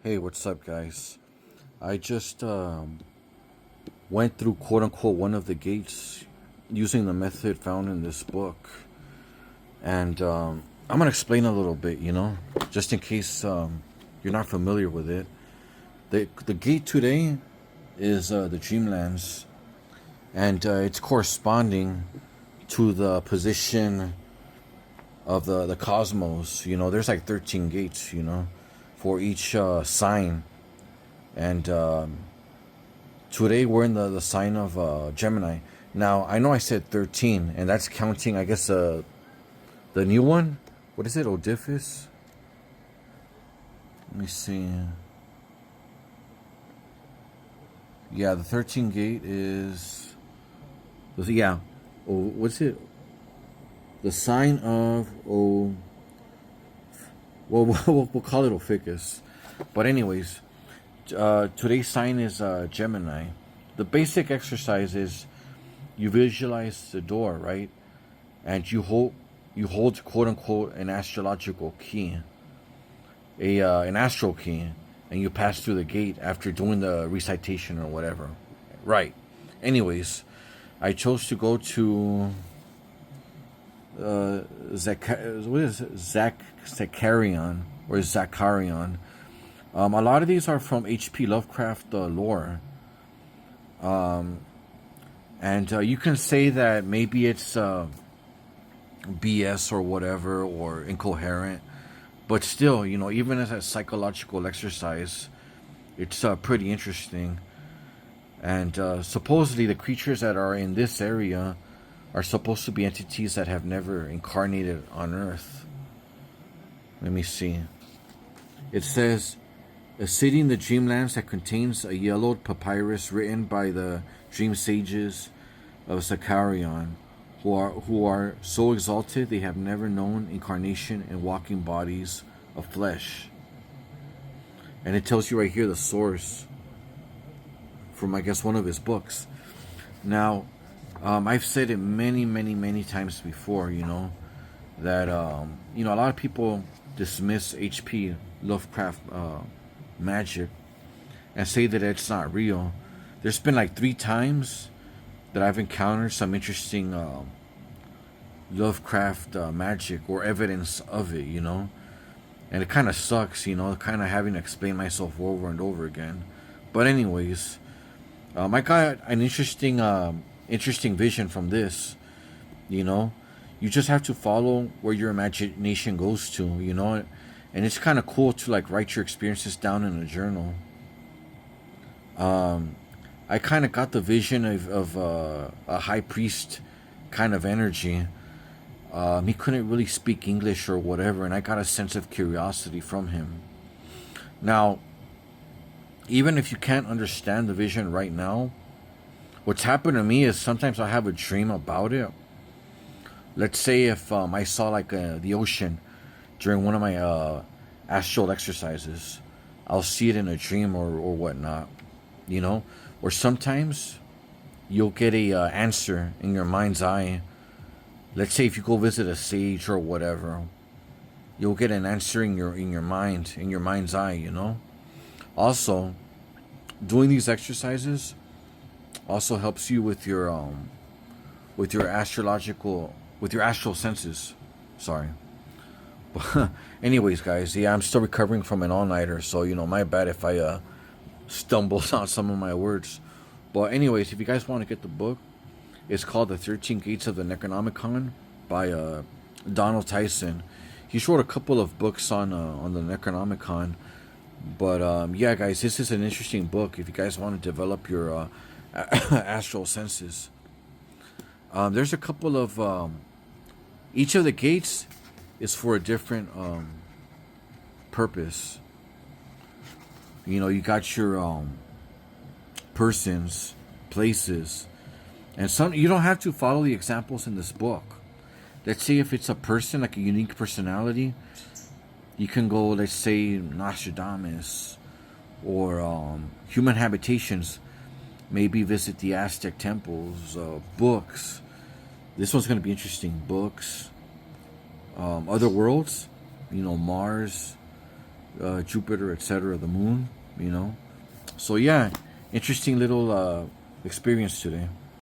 Hey, what's up, guys? I just went through quote unquote one of the gates using the method found in this book. And I'm going to explain a little bit, just in case you're not familiar with it. The gate today is the Dreamlands, and it's corresponding to the position of the cosmos. There's like 13 gates, for each sign. And today we're in the sign of Gemini. Now, I know I said 13, and that's counting, I guess, the new one. What is it, Odiphus? Let me see. Yeah, the 13 gate is... Yeah. Oh, what's it? The sign of... Oh... Well, we'll call it Ophiuchus. But anyways, today's sign is Gemini. The basic exercise is you visualize the door, right? And you hold quote unquote an astrological key, an astral key, and you pass through the gate after doing the recitation or whatever, right? Anyways, I chose to go to Zakarion or Zakarion. A lot of these are from H.P. Lovecraft lore. And you can say that maybe it's BS or whatever, or incoherent. But still, even as a psychological exercise, it's pretty interesting. And supposedly the creatures that are in this area are supposed to be entities that have never incarnated on Earth. Let me see. It says, a city in the dreamlands that contains a yellowed papyrus written by the dream sages of Zakarion, who are so exalted they have never known incarnation in walking bodies of flesh. And it tells you right here the source from, I guess, one of his books. Now, I've said it many, many, many times before, that, a lot of people dismiss H.P. Lovecraft magic and say that it's not real. There's been like 3 times that I've encountered some interesting Lovecraft magic or evidence of it, and it kind of sucks, kind of having to explain myself over and over again. But anyways, I got an interesting vision from this. You just have to follow where your imagination goes to, and it's kind of cool to like write your experiences down in a journal. I kind of got the vision of a high priest kind of energy. He couldn't really speak English or whatever, and I got a sense of curiosity from him. Now, even if you can't understand the vision right now, what's happened to me is sometimes I have a dream about it. Let's say if I saw like the ocean during one of my astral exercises, I'll see it in a dream or whatnot, Or sometimes you'll get a answer in your mind's eye. Let's say if you go visit a sage or whatever, you'll get an answer in your mind's eye. Also, doing these exercises also helps you with your astral senses. Sorry. But anyways, guys, yeah, I'm still recovering from an all-nighter, so my bad if I stumble on some of my words. But anyways, if you guys want to get the book, it's called The 13 Gates of the Necronomicon by Donald Tyson. He's wrote a couple of books on the Necronomicon. But yeah, guys, this is an interesting book if you guys want to develop your astral senses. There's a couple of... each of the gates is for a different purpose. You got your persons, places, and some. You don't have to follow the examples in this book. Let's say if it's a person, like a unique personality, you can go, let's say, Nostradamus, or human habitations. Maybe visit the Aztec temples, books. This one's going to be interesting. Books, other worlds, Mars, Jupiter, etc., the moon, you know. So yeah, interesting little experience today.